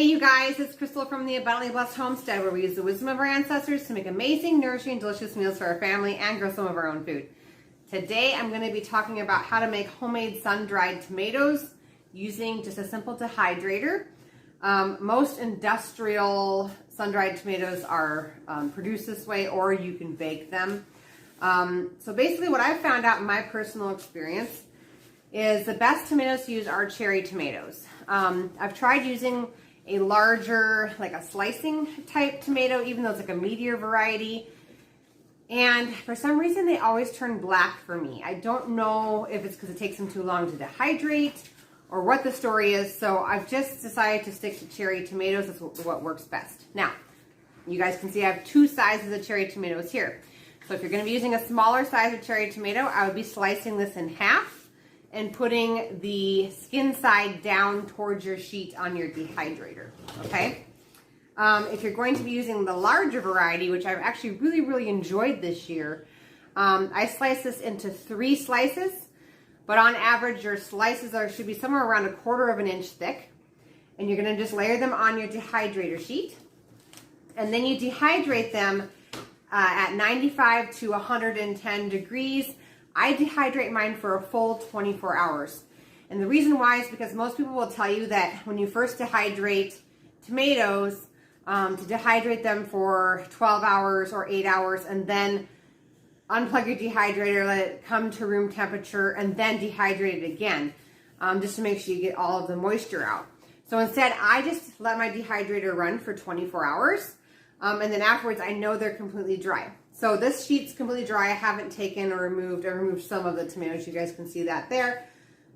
Hey you guys, it's Crystal from the Abundantly Blessed Homestead, where we use the wisdom of our ancestors to make amazing, nourishing, delicious meals for our family and grow some of our own food. Today I'm going to be talking about how to make homemade sun-dried tomatoes using just a simple dehydrator. Most industrial sun-dried tomatoes are produced this way, or you can bake them. So basically what I've found out in my personal experience is the best tomatoes to use are cherry tomatoes. I've tried using a larger, like a slicing type tomato, even though it's like a meatier variety. And for some reason, they always turn black for me. I don't know if it's because it takes them too long to dehydrate or what the story is. So I've just decided to stick to cherry tomatoes. That's what works best. Now, you guys can see I have two sizes of cherry tomatoes here. So if you're going to be using a smaller size of cherry tomato, I would be slicing this in half and putting the skin side down towards your sheet on your dehydrator, okay? If you're going to be using the larger variety, which I've actually really enjoyed this year, I slice this into 3 slices, but on average your slices should be somewhere around 1/4 of an inch thick, and you're gonna just layer them on your dehydrator sheet, and then you dehydrate them at 95 to 110 degrees. I dehydrate mine for a full 24 hours. And the reason why is because most people will tell you that when you first dehydrate tomatoes, to dehydrate them for 12 hours or 8 hours and then unplug your dehydrator, let it come to room temperature, and then dehydrate it again, just to make sure you get all of the moisture out. So instead, I just let my dehydrator run for 24 hours, and then afterwards I know they're completely dry. So this sheet's completely dry. I haven't taken or removed. I removed some of the tomatoes. You guys can see that there.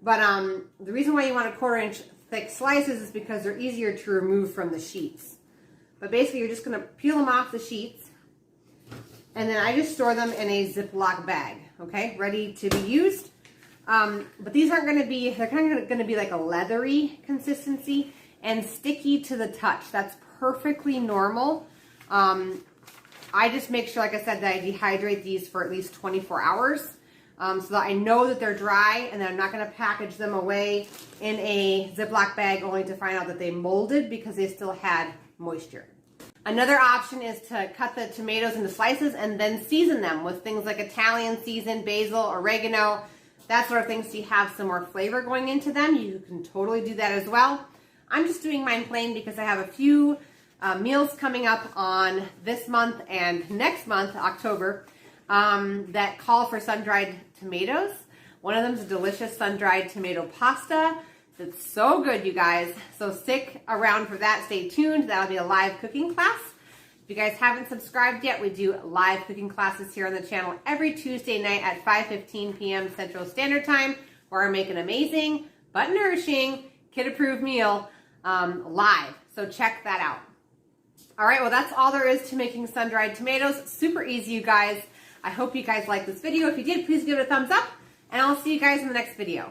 But the reason why you want 1/4 inch thick slices is because they're easier to remove from the sheets. But basically, you're just going to peel them off the sheets, and then I just store them in a Ziploc bag, okay, ready to be used. But these aren't going to be, they're kind of going to be like a leathery consistency and sticky to the touch. That's perfectly normal. I just make sure, like I said, that I dehydrate these for at least 24 hours so that I know that they're dry, and then I'm not going to package them away in a Ziploc bag only to find out that they molded because they still had moisture. Another option is to cut the tomatoes into slices and then season them with things like Italian season, basil, oregano, that sort of thing, so you have some more flavor going into them. You can totally do that as well. I'm just doing mine plain because I have a few meals coming up on this month and next month, October, that call for sun-dried tomatoes. One of them is a delicious sun-dried tomato pasta. That's so good, you guys. So stick around for that. Stay tuned. That'll be a live cooking class. If you guys haven't subscribed yet, we do live cooking classes here on the channel every Tuesday night at 5:15 p.m. Central Standard Time, where I make an amazing but nourishing kid-approved meal live. So check that out. All right, well, that's all there is to making sun-dried tomatoes. Super easy, you guys. I hope you guys liked this video. If you did, please give it a thumbs up, and I'll see you guys in the next video.